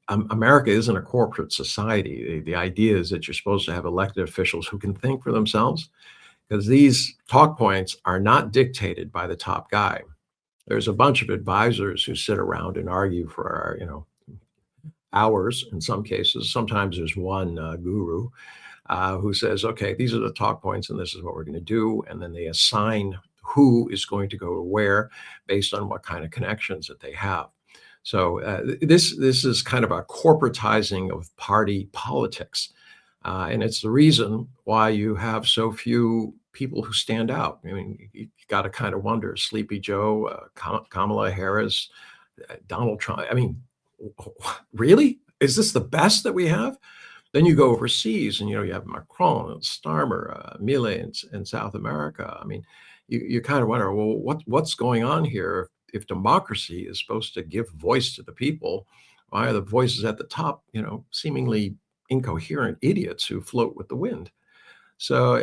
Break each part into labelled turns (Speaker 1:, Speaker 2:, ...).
Speaker 1: America isn't a corporate society. The idea is that you're supposed to have elected officials who can think for themselves, because these talk points are not dictated by the top guy. There's a bunch of advisors who sit around and argue for, hours in some cases. Sometimes there's one guru who says, okay, these are the talk points and this is what we're going to do. And then they assign who is going to go to where based on what kind of connections that they have. So this is kind of a corporatizing of party politics. And it's the reason why you have so few people who stand out. I mean, you got to kind of wonder, Sleepy Joe, Kamala Harris, Donald Trump. I mean, really? Is this the best that we have? Then you go overseas and, you have Macron and Starmer, Milei in South America. I mean, you kind of wonder, well, what's going on here? If democracy is supposed to give voice to the people, why are the voices at the top, seemingly incoherent idiots who float with the wind? So,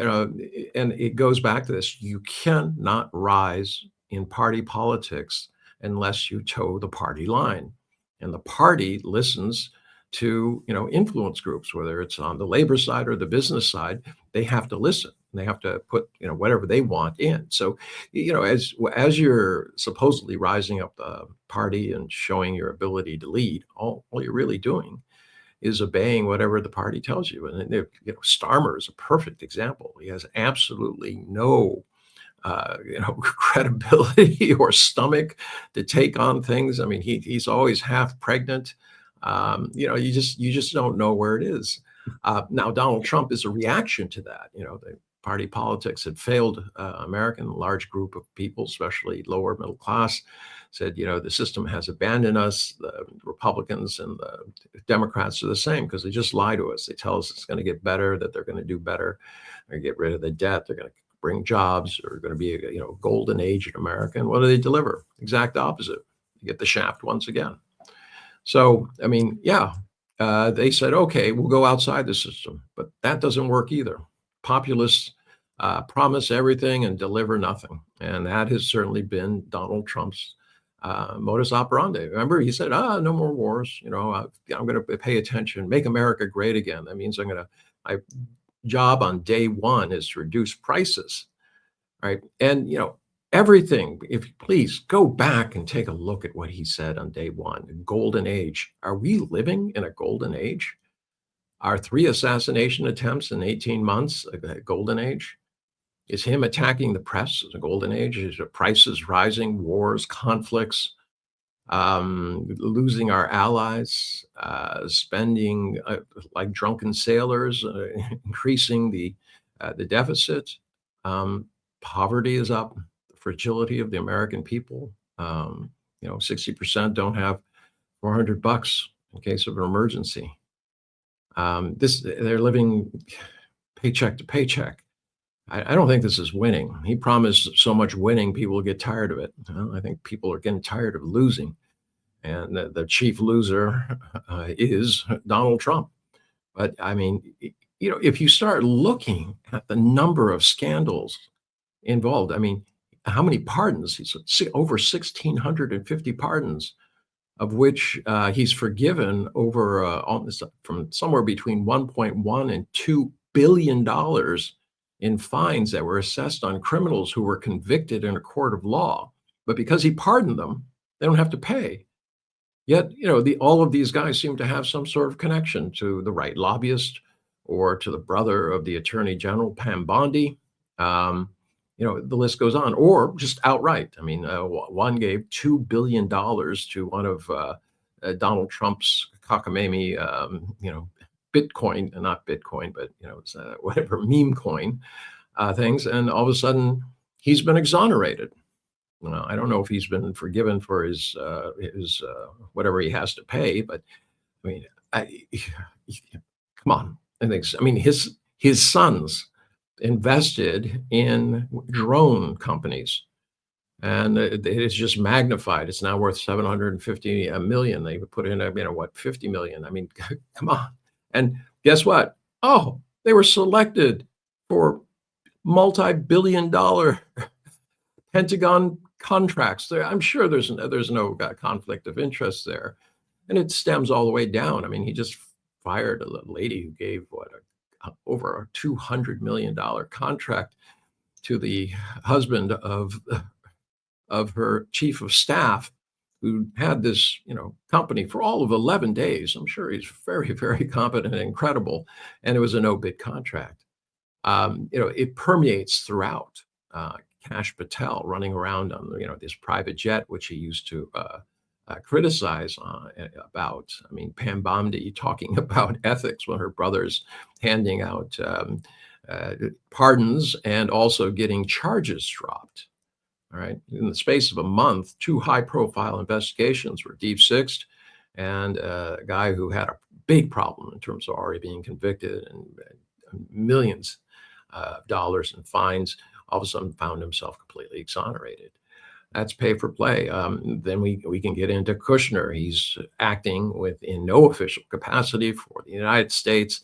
Speaker 1: and it goes back to this: you cannot rise in party politics unless you toe the party line. And the party listens to, influence groups, whether it's on the labor side or the business side. They have to listen. They have to put, whatever they want in. So, as you're supposedly rising up the party and showing your ability to lead, all you're really doing is obeying whatever the party tells you. And Starmer is a perfect example. He has absolutely no credibility or stomach to take on things. I mean, he's always half pregnant. You just don't know where it is. Now, Donald Trump is a reaction to that. The party politics had failed American. Large group of people, especially lower middle class, said, the system has abandoned us. The Republicans and the Democrats are the same because they just lie to us. They tell us it's going to get better, that they're going to do better, they're going to get rid of the debt, they're going to bring jobs, or going to be a golden age in America. And what do they deliver? Exact opposite. You get the shaft once again. So, I mean, they said, okay, we'll go outside the system, but that doesn't work either. Populists promise everything and deliver nothing. And that has certainly been Donald Trump's modus operandi. Remember, he said, no more wars. I'm going to pay attention, make America great again. That means my job on day one is to reduce prices, right? And, everything, if you please go back and take a look at what he said on day one, golden age. Are we living in a golden age? Are 3 assassination attempts in 18 months a golden age? Is him attacking the press a golden age? Is the prices rising, wars, conflicts, losing our allies, spending like drunken sailors, increasing the deficit? Poverty is up. Fragility of the American people. 60% don't have $400 in case of an emergency. They're living paycheck to paycheck. I don't think this is winning. He promised so much winning, people will get tired of it. Well, I think people are getting tired of losing. And the chief loser is Donald Trump. But I mean, if you start looking at the number of scandals involved, I mean, how many pardons? He's over 1,650 pardons, of which he's forgiven over from somewhere between 1.1 and $2 billion in fines that were assessed on criminals who were convicted in a court of law. But because he pardoned them, they don't have to pay. Yet, all of these guys seem to have some sort of connection to the right lobbyist or to the brother of the Attorney General, Pam Bondi. The list goes on, or just outright. I mean, one gave $2 billion to one of Donald Trump's cockamamie, Bitcoin, not Bitcoin, but, whatever meme coin things. And all of a sudden he's been exonerated. I don't know if he's been forgiven for his whatever he has to pay, but I mean, come on. His sons invested in drone companies, and it's just magnified. It's now worth 750 million. They put in, 50 million. I mean, come on. And guess what? Oh, they were selected for multi-billion-dollar Pentagon contracts. I'm sure there's no conflict of interest there. And it stems all the way down. I mean, he just fired a lady who gave over a $200 million contract to the husband of her chief of staff, who had this, company for all of 11 days. I'm sure he's very, very competent and incredible, and it was a no bid contract. It permeates throughout. Kash Patel running around on, this private jet, which he used to criticize about. I mean, Pam Bondi talking about ethics when her brother's handing out pardons and also getting charges dropped. All right. In the space of a month, two high profile investigations were deep sixed, and a guy who had a big problem in terms of already being convicted and millions of dollars in fines, all of a sudden found himself completely exonerated. That's pay for play. Then we can get into Kushner. He's acting in no official capacity for the United States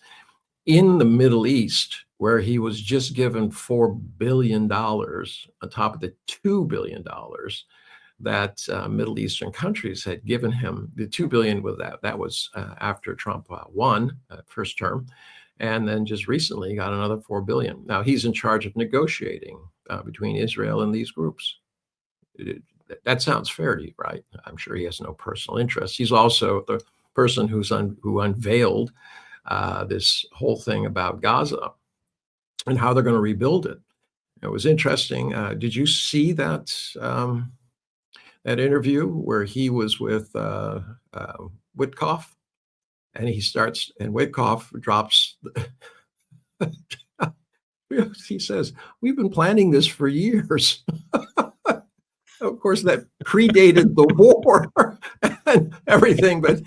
Speaker 1: in the Middle East, where he was just given $4 billion on top of the $2 billion that Middle Eastern countries had given him. The $2 billion with that was after Trump won first term, and then just recently he got another $4 billion. Now he's in charge of negotiating between Israel and these groups. That sounds fair to you, right? I'm sure he has no personal interest. He's also the person who unveiled this whole thing about Gaza and how they're going to rebuild it. It was interesting. Did you see that interview where he was with Witkoff, and Witkoff drops. He says, "We've been planning this for years." Of course, that predated the war and everything, but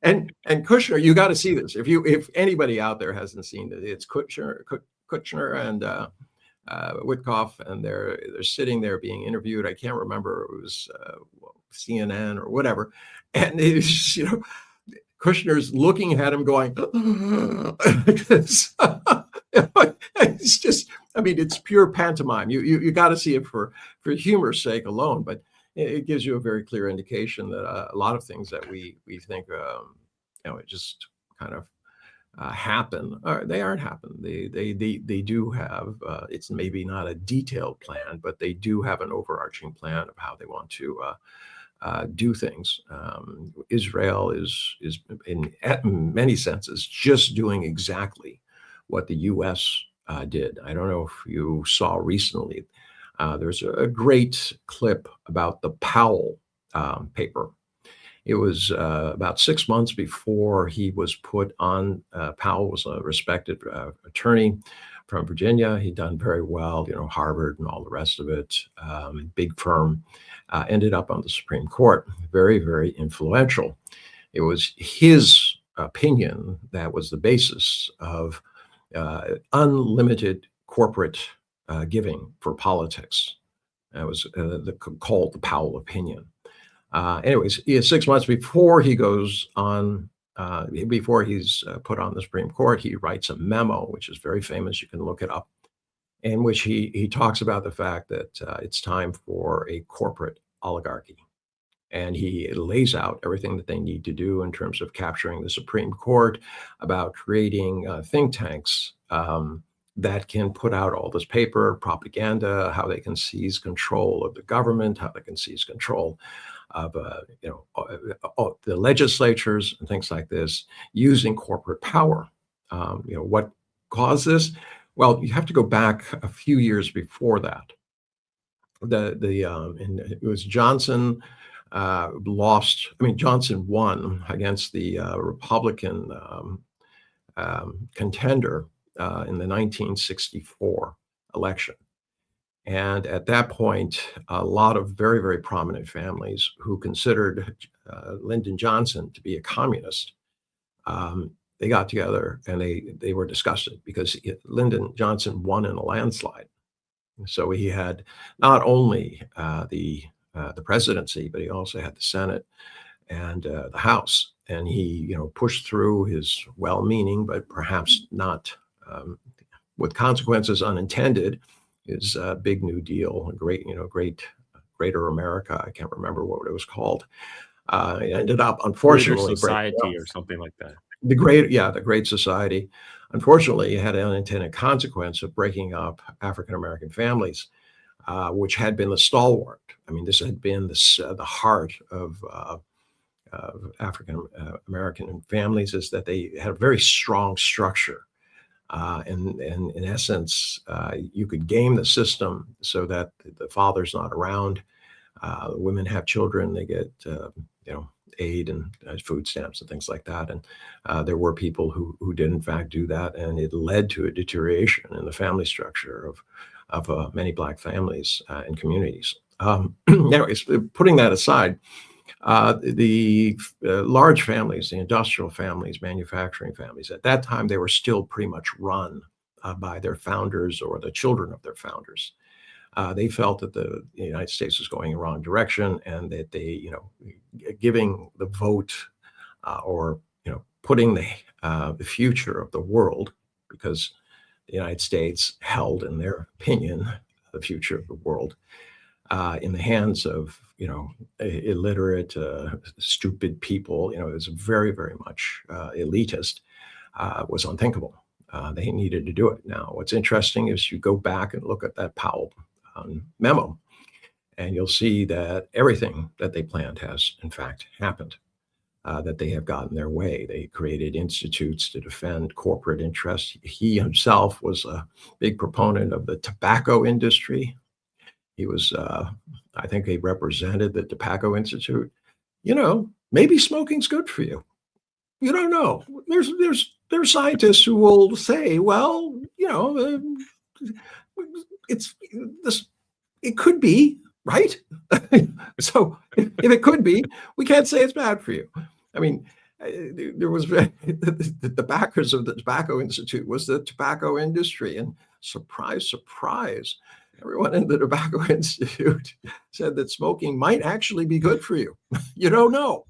Speaker 1: and Kushner, you got to see this. If anybody out there hasn't seen it, it's Kushner and Witkoff, and they're sitting there being interviewed. I can't remember, it was CNN or whatever, and it's Kushner's looking at him going, it's just, I mean, it's pure pantomime. You got to see it for humor's sake alone, but it gives you a very clear indication that a lot of things that we think, it just kind of happen, they aren't happening. They do have, it's maybe not a detailed plan, but they do have an overarching plan of how they want to do things. Israel is in many senses just doing exactly what the U.S. Did. I don't know if you saw recently, there's a great clip about the Powell paper. It was about 6 months before he was put on. Powell was a respected attorney from Virginia. He'd done very well, Harvard and all the rest of it, big firm, ended up on the Supreme Court, very, very influential. It was his opinion that was the basis of unlimited corporate giving for politics. That was called the Powell opinion. Anyways, 6 months before he goes on, before he's put on the Supreme Court, he writes a memo, which is very famous. You can look it up, in which he talks about the fact that it's time for a corporate oligarchy. And he lays out everything that they need to do in terms of capturing the Supreme Court, about creating think tanks that can put out all this paper, propaganda, how they can seize control of the government, how they can seize control of the legislatures and things like this, using corporate power. What caused this? Well, you have to go back a few years before that. It was Johnson Johnson won against the Republican contender in the 1964 election. And at that point, a lot of very, very prominent families who considered Lyndon Johnson to be a communist, they got together and they were disgusted because Lyndon Johnson won in a landslide. So he had not only the presidency, but he also had the Senate and the House. And he, pushed through his well-meaning, but perhaps not with consequences unintended, his big New Deal, greater America. I can't remember what it was called. It ended up,
Speaker 2: Greater
Speaker 1: unfortunately, breaking up.
Speaker 2: society or something like that.
Speaker 1: The Great Society. Unfortunately, it had an unintended consequence of breaking up African American families, which had been the stalwart. I mean, this had been the heart of African American families, is that they had a very strong structure. And in essence, you could game the system so that the father's not around. The women have children, they get aid and food stamps and things like that. And there were people who did in fact do that, and it led to a deterioration in the family structure of many Black families and communities. Anyways, putting that aside, the large families, the industrial families, manufacturing families, at that time they were still pretty much run by their founders or the children of their founders. They felt that the United States was going in the wrong direction, and that giving the vote or putting the future of the world, because the United States held, in their opinion, the future of the world in the hands of illiterate, stupid people. It was very, very much elitist. Was unthinkable. They needed to do it. Now, what's interesting is you go back and look at that Powell Memo, and you'll see that everything that they planned has, in fact, happened. That they have gotten their way. They created institutes to defend corporate interests. He himself was a big proponent of the tobacco industry. He was, I think, he represented the Tobacco Institute. Maybe smoking's good for you. You don't know. There's scientists who will say, well, it's this. It could be, right? So if it could be, we can't say it's bad for you. I mean, there was the backers of the Tobacco Institute was the tobacco industry, and surprise, surprise, everyone in the Tobacco Institute said that smoking might actually be good for you. You don't know.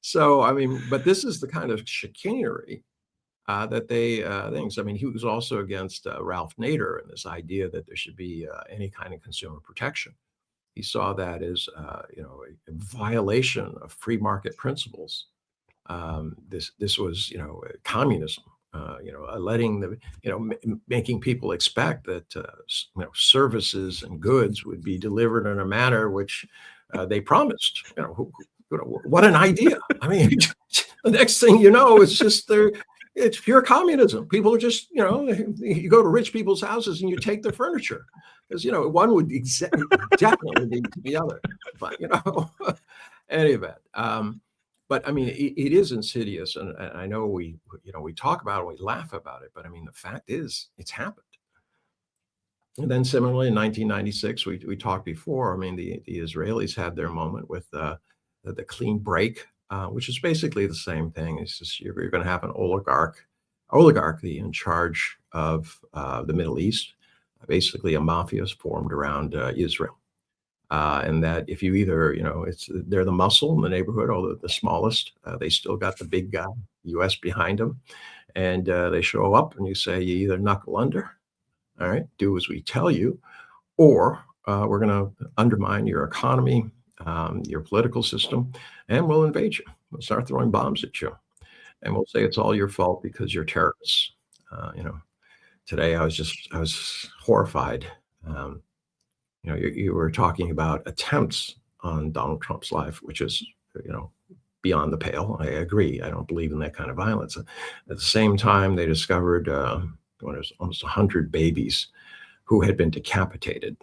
Speaker 1: So, I mean, but this is the kind of chicanery that they things. I mean, he was also against Ralph Nader and this idea that there should be any kind of consumer protection. He saw that as a violation of free market principles. This was communism. Letting making people expect that services and goods would be delivered in a manner which they promised. What an idea! I mean, the next thing you know, it's pure communism. People are just, you go to rich people's houses and you take their furniture, because one would definitely need the other. But any event. But I mean, it is insidious, and I know we talk about it, we laugh about it, but I mean, the fact is, it's happened. And then similarly, in 1996, we talked before. I mean, the Israelis had their moment with the clean break, which is basically the same thing. It's just you're going to have an oligarchy in charge of the Middle East, basically a mafia is formed around Israel. And that if you either, they're the muscle in the neighborhood, although the smallest, they still got the big guy, U.S. behind them. And they show up and you say, you either knuckle under, all right, do as we tell you, or we're going to undermine your economy, your political system, and we'll invade you. We'll start throwing bombs at you. And we'll say it's all your fault because you're terrorists. Today I was horrified. You were talking about attempts on Donald Trump's life, which is, beyond the pale. I agree. I don't believe in that kind of violence. At the same time, they discovered almost 100 babies who had been decapitated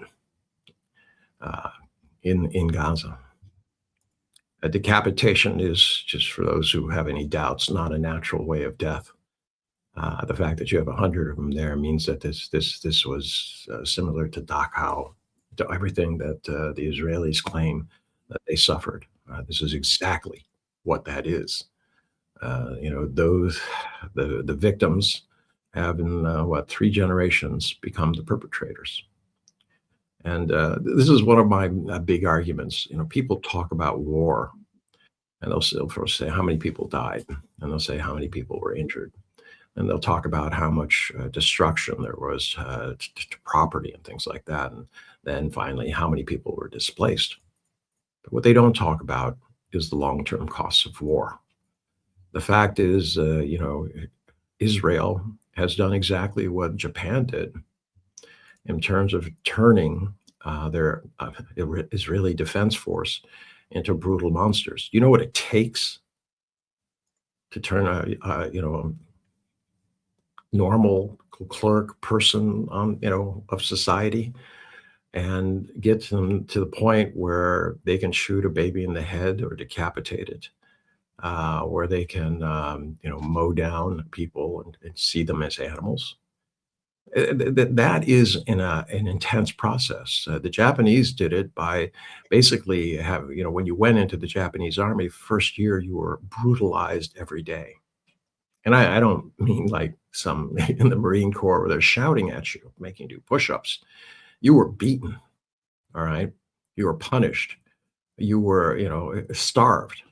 Speaker 1: in Gaza. A decapitation is, just for those who have any doubts, not a natural way of death. The fact that you have 100 of them there means that this was similar to Dachau, to everything that the Israelis claim that they suffered. This is exactly what that is. The victims have in 3 generations become the perpetrators. And this is one of my big arguments. People talk about war, and they'll first say how many people died, and they'll say how many people were injured. And they'll talk about how much destruction there was to property and things like that. And then finally, how many people were displaced. But what they don't talk about is the long-term costs of war. The fact is, Israel has done exactly what Japan did in terms of turning their Israeli defense force into brutal monsters. You know what it takes to turn a normal clerk person on, of society, and get them to the point where they can shoot a baby in the head or decapitate it, where they can, mow down people and see them as animals. That is an intense process. The Japanese did it by basically when you went into the Japanese army, first year you were brutalized every day. And I don't mean like some in the Marine Corps where they're shouting at you, making you do push-ups. You were beaten, all right? You were punished. You were, starved.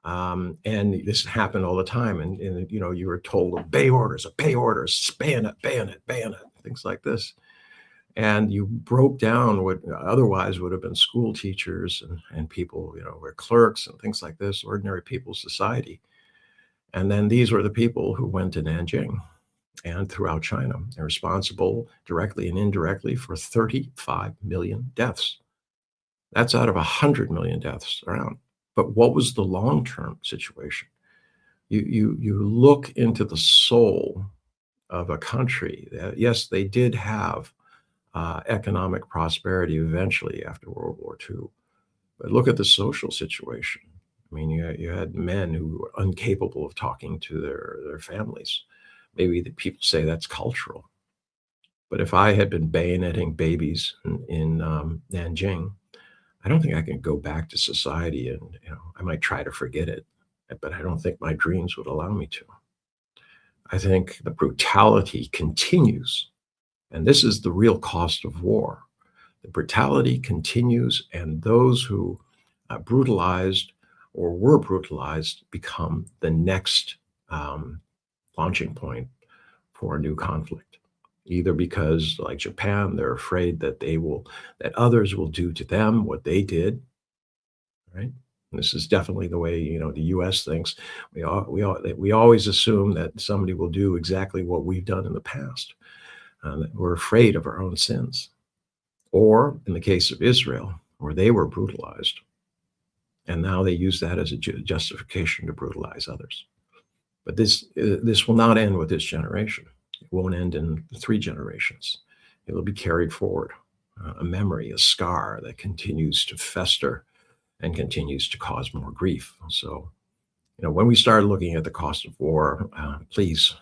Speaker 1: And this happened all the time. And you were told, obey orders, bayonet, bayonet, things like this. And you broke down what otherwise would have been school teachers and people, were clerks and things like this, ordinary people's society. And then these were the people who went to Nanjing and throughout China. They're responsible directly and indirectly for 35 million deaths. That's out of 100 million deaths around. But what was the long-term situation? You look into the soul of a country. Yes, they did have economic prosperity eventually after World War II. But look at the social situation. I mean, you had men who were incapable of talking to their families. Maybe the people say that's cultural. But if I had been bayoneting babies in Nanjing, I don't think I can go back to society, and I might try to forget it, but I don't think my dreams would allow me to. I think the brutality continues, and this is the real cost of war. The brutality continues, and those who brutalized or were brutalized become the next launching point for a new conflict. Either because, like Japan, they're afraid that that others will do to them what they did, right? And this is definitely the way the U.S. thinks. We always assume that somebody will do exactly what we've done in the past. That we're afraid of our own sins. Or in the case of Israel, where they were brutalized, and now they use that as a justification to brutalize others. But this will not end with this generation. It won't end in 3 generations. It will be carried forward, a memory, a scar that continues to fester and continues to cause more grief. So, when we start looking at the cost of war, please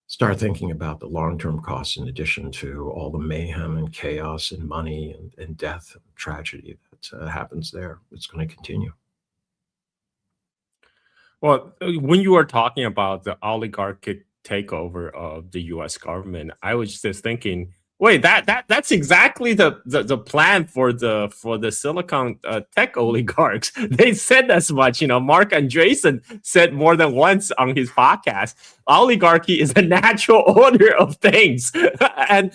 Speaker 1: start thinking about the long-term costs in addition to all the mayhem and chaos and money and death and tragedy that happens there. It's going to continue.
Speaker 2: Well, when you were talking about the oligarchic takeover of the U.S. government, I was just thinking, wait, that's exactly the plan for the Silicon tech oligarchs. They said as much. Mark Andreessen said more than once on his podcast, oligarchy is a natural order of things, and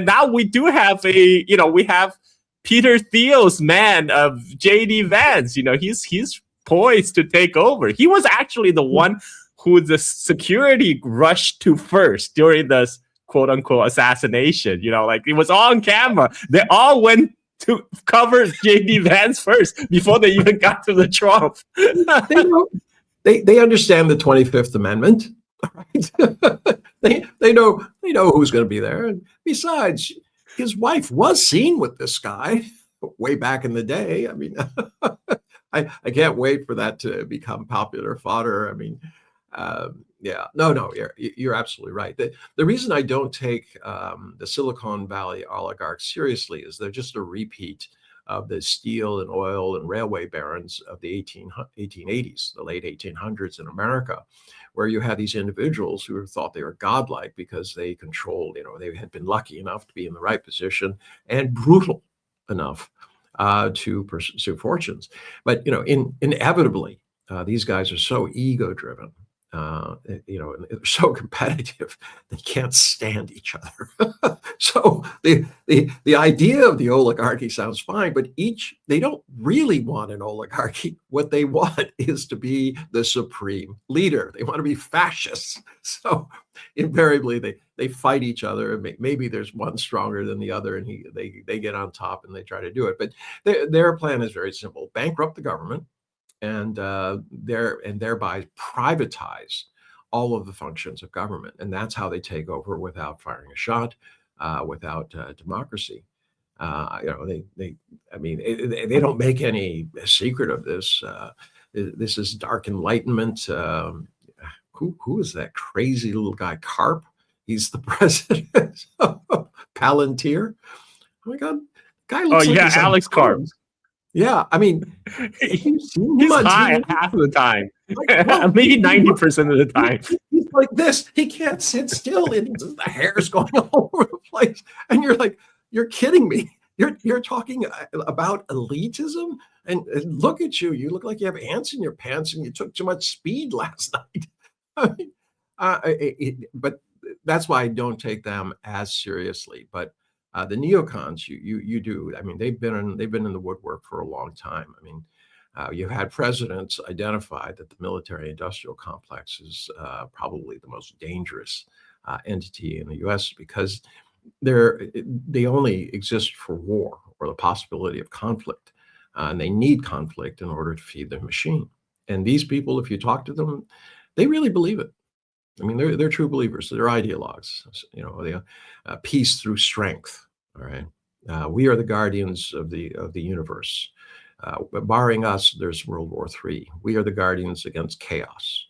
Speaker 2: now we do have we have Peter Thiel's man of JD Vance. He's poised to take over. He was actually the one who the security rushed to first during the quote unquote assassination. It was on camera. They all went to cover JD Vance first before they even got to the Trump.
Speaker 1: They understand the 25th Amendment. Right? they know who's going to be there. And besides, his wife was seen with this guy way back in the day. I mean, I can't wait for that to become popular fodder. I mean, you're absolutely right. The reason I don't take the Silicon Valley oligarchs seriously is they're just a repeat of the steel and oil and railway barons of the 1880s, the late 1800s in America, where you had these individuals who thought they were godlike because they controlled, they had been lucky enough to be in the right position and brutal enough to pursue fortunes. But, inevitably, these guys are so ego-driven they're so competitive, they can't stand each other. So the idea of the oligarchy sounds fine, but they don't really want an oligarchy. What they want is to be the supreme leader. They want to be fascists. So invariably they fight each other. Maybe there's one stronger than the other, and they get on top and they try to do it. But their plan is very simple: bankrupt the government, and thereby privatize all of the functions of government, and that's how they take over without firing a shot, without democracy. They don't make any secret of this. This is dark enlightenment. Who is that crazy little guy? Karp. He's the president of Palantir. Oh my God, guy
Speaker 2: Oh
Speaker 1: looks like
Speaker 2: yeah,
Speaker 1: he's on
Speaker 2: Alex Karp.
Speaker 1: drugs. Yeah, I mean,
Speaker 2: He's high half of the time, maybe 90% of the time.
Speaker 1: He's like this. He can't sit still, and the hair's going all over the place. And you're like, you're kidding me. You're talking about elitism, and look at you. You look like you have ants in your pants, and you took too much speed last night. I mean, but that's why I don't take them as seriously. But the neocons, you do. I mean, they've been in the woodwork for a long time. I mean, you've had presidents identify that the military-industrial complex is probably the most dangerous entity in the U.S. because they only exist for war or the possibility of conflict, and they need conflict in order to feed their machine. And these people, if you talk to them, they really believe it. I mean, they're true believers. They're ideologues. They peace through strength. All right, we are the guardians of the universe. Barring us, there's World War III. We are the guardians against chaos.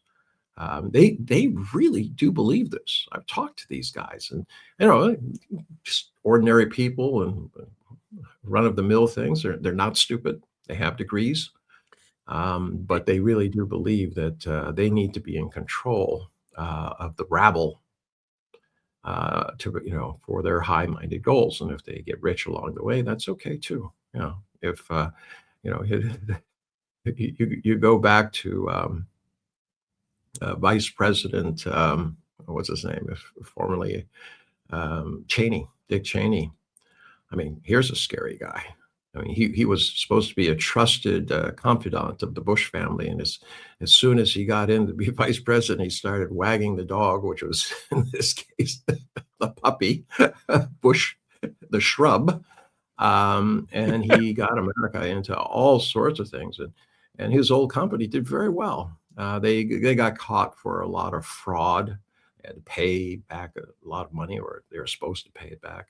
Speaker 1: They really do believe this. I've talked to these guys, and just ordinary people and run-of-the-mill things. They're not stupid. They have degrees, but they really do believe that they need to be in control of the rabble for their high-minded goals. And if they get rich along the way, that's okay too. If you go back to Vice President, what's his name, formerly Cheney, Dick Cheney. I mean, here's a scary guy. I mean, he was supposed to be a trusted confidant of the Bush family, and as soon as he got in to be vice president, he started wagging the dog, which was in this case the puppy, Bush, the shrub, and he got America into all sorts of things, and his old company did very well. They got caught for a lot of fraud. They had to pay back a lot of money, or they were supposed to pay it back.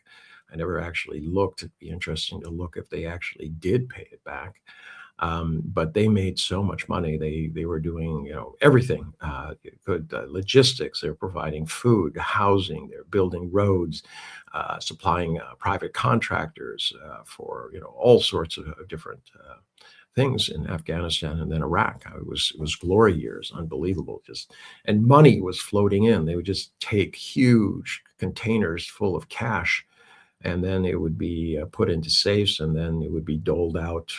Speaker 1: I never actually looked. It'd be interesting to look if they actually did pay it back. But they made so much money. They were doing everything. Good logistics. They were providing food, housing. They're building roads, supplying private contractors for all sorts of different things in Afghanistan and then Iraq. It was glory years, unbelievable. And money was floating in. They would just take huge containers full of cash, and then it would be put into safes, and then it would be doled out.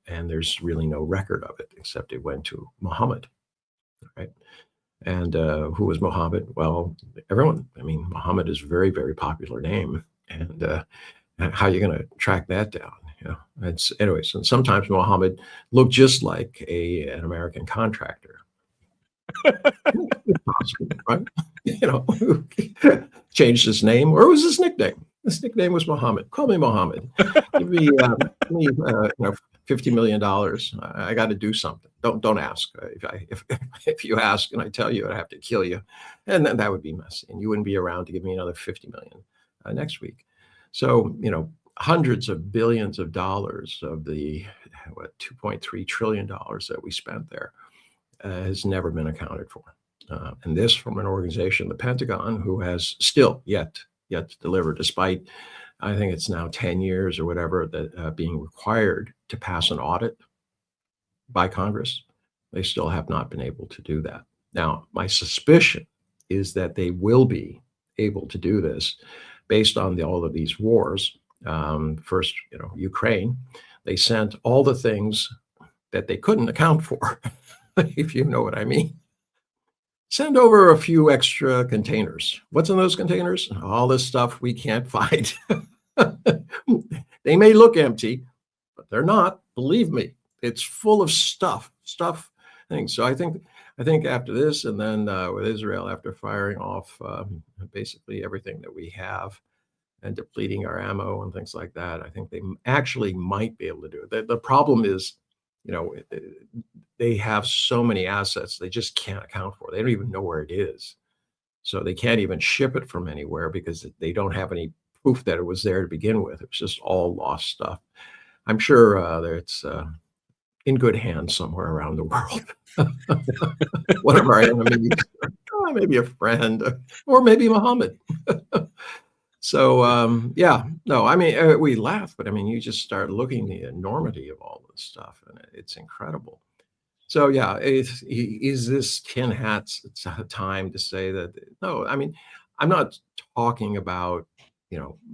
Speaker 1: And there's really no record of it, except it went to Muhammad, right? And who was Muhammad? Well, everyone. I mean, Muhammad is a very, very popular name, and how are you going to track that down? It's anyways. And sometimes Muhammad looked just like an American contractor. Possible, right? Changed his name, or was his nickname? His nickname was Muhammad. Call me Muhammad. Give me $50 million. I got to do something. Don't ask. If you ask and I tell you, I'd have to kill you, and then that would be messy, and you wouldn't be around to give me another $50 million next week. So hundreds of billions of dollars of the $2.3 trillion that we spent there has never been accounted for. And this from an organization, the Pentagon, who has still yet to deliver, despite, I think it's now 10 years or whatever, that being required to pass an audit by Congress. They still have not been able to do that. Now, my suspicion is that they will be able to do this based on all of these wars. First, Ukraine, they sent all the things that they couldn't account for, if you know what I mean. Send over a few extra containers. What's in those containers? All this stuff we can't find. They may look empty, but they're not. Believe me, it's full of stuff things. So I think after this, and then with Israel, after firing off basically everything that we have and depleting our ammo and things like that, I think they actually might be able to do it. The problem is, they have so many assets they just can't account for. They don't even know where it is. So they can't even ship it from anywhere because they don't have any proof that it was there to begin with. It's just all lost stuff. I'm sure that it's in good hands somewhere around the world. One of our enemies, maybe a friend, or maybe Muhammad. So yeah, no, I mean, we laugh, but I mean, you just start looking the enormity of all this stuff, and it's incredible. So yeah, is this tin hats time to say that? No, I mean, I'm not talking about,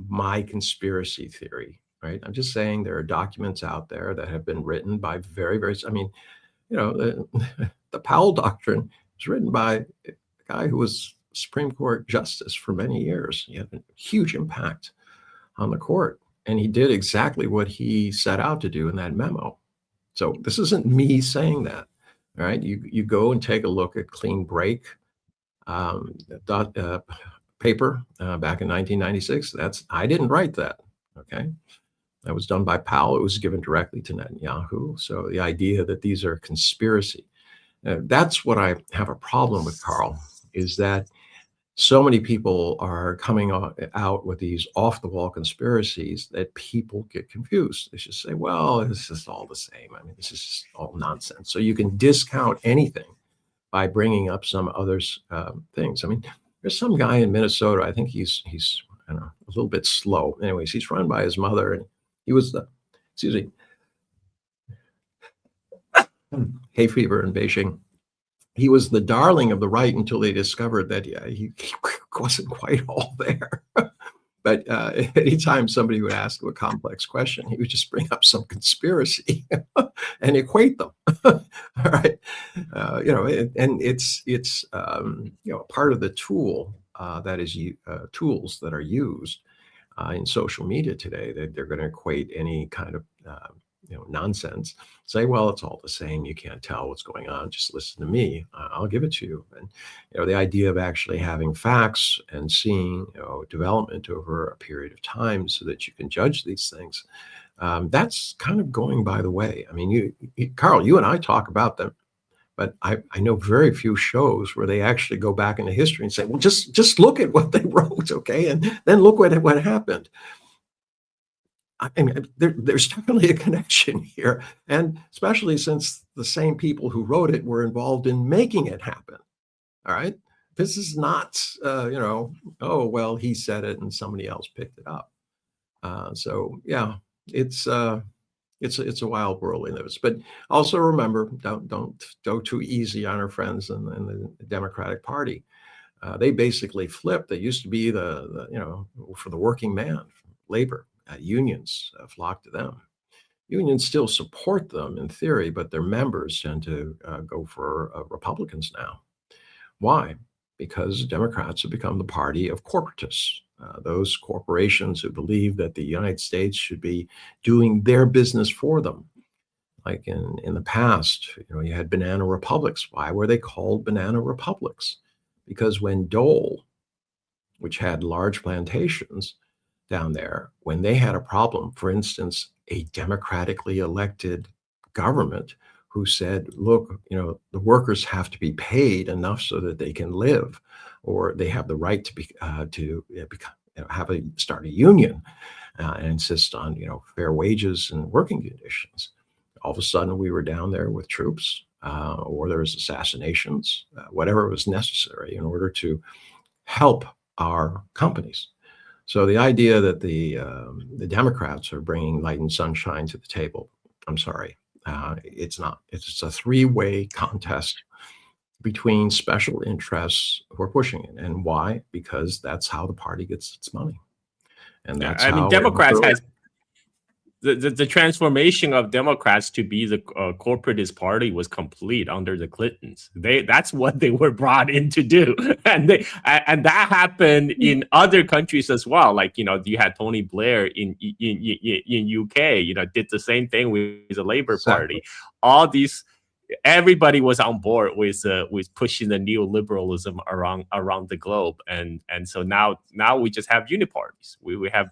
Speaker 1: my conspiracy theory, right? I'm just saying there are documents out there that have been written by very, I mean, the Powell Doctrine was written by a guy who was Supreme Court justice for many years. He had a huge impact on the court, and he did exactly what he set out to do in that memo. So this isn't me saying that. All right, you go and take a look at Clean Break paper back in 1996. I didn't write that. Okay, that was done by Powell. It was given directly to Netanyahu. So the idea that these are conspiracy, that's what I have a problem with, Carl, is that so many people are coming out with these off-the-wall conspiracies that people get confused. They just say, well, it's just all the same. I mean, this is just all nonsense. So you can discount anything by bringing up some others things. I mean, there's some guy in Minnesota, I think he's I don't know, a little bit slow. Anyways, he's run by his mother, and he was hay fever in Beijing. He was the darling of the right until they discovered that he wasn't quite all there. But anytime somebody would ask him a complex question, he would just bring up some conspiracy and equate them. All right, and it's part of the tool that is tools that are used in social media today. That they're going to equate any kind of nonsense, say, well, it's all the same. You can't tell what's going on. Just listen to me. I'll give it to you. And, the idea of actually having facts and seeing, development over a period of time so that you can judge these things, that's kind of going by the way. I mean, Carl, you and I talk about them, but I know very few shows where they actually go back into history and say, well, just look at what they wrote, okay? And then look what happened. I mean, there's definitely a connection here, and especially since the same people who wrote it were involved in making it happen. All right, this is not, oh well, he said it and somebody else picked it up. So yeah, it's a wild world in this. But also remember, don't go too easy on our friends in the Democratic Party. They basically flipped. They used to be the for the working man, labor. Unions flock to them. Unions still support them in theory, but their members tend to go for Republicans now. Why? Because Democrats have become the party of corporatists, those corporations who believe that the United States should be doing their business for them. Like in the past, you had banana republics. Why were they called banana republics? Because when Dole, which had large plantations down there, when they had a problem, for instance, a democratically elected government who said, look, the workers have to be paid enough so that they can live, or they have the right to start a union and insist on fair wages and working conditions. All of a sudden, we were down there with troops, or there was assassinations, whatever was necessary in order to help our companies. So the idea that the Democrats are bringing light and sunshine to the table, I'm sorry, it's not. It's a three-way contest between special interests who are pushing it. And why? Because that's how the party gets its money. And that's
Speaker 2: Democrats has the transformation of Democrats to be the corporatist party was complete under the Clintons. That's what they were brought in to do, and that happened in other countries as well. Like, you know, you had Tony Blair in UK, you know, did the same thing with the Labour Party. All these, everybody was on board with pushing the neoliberalism around the globe, and so now we just have uniparties. We have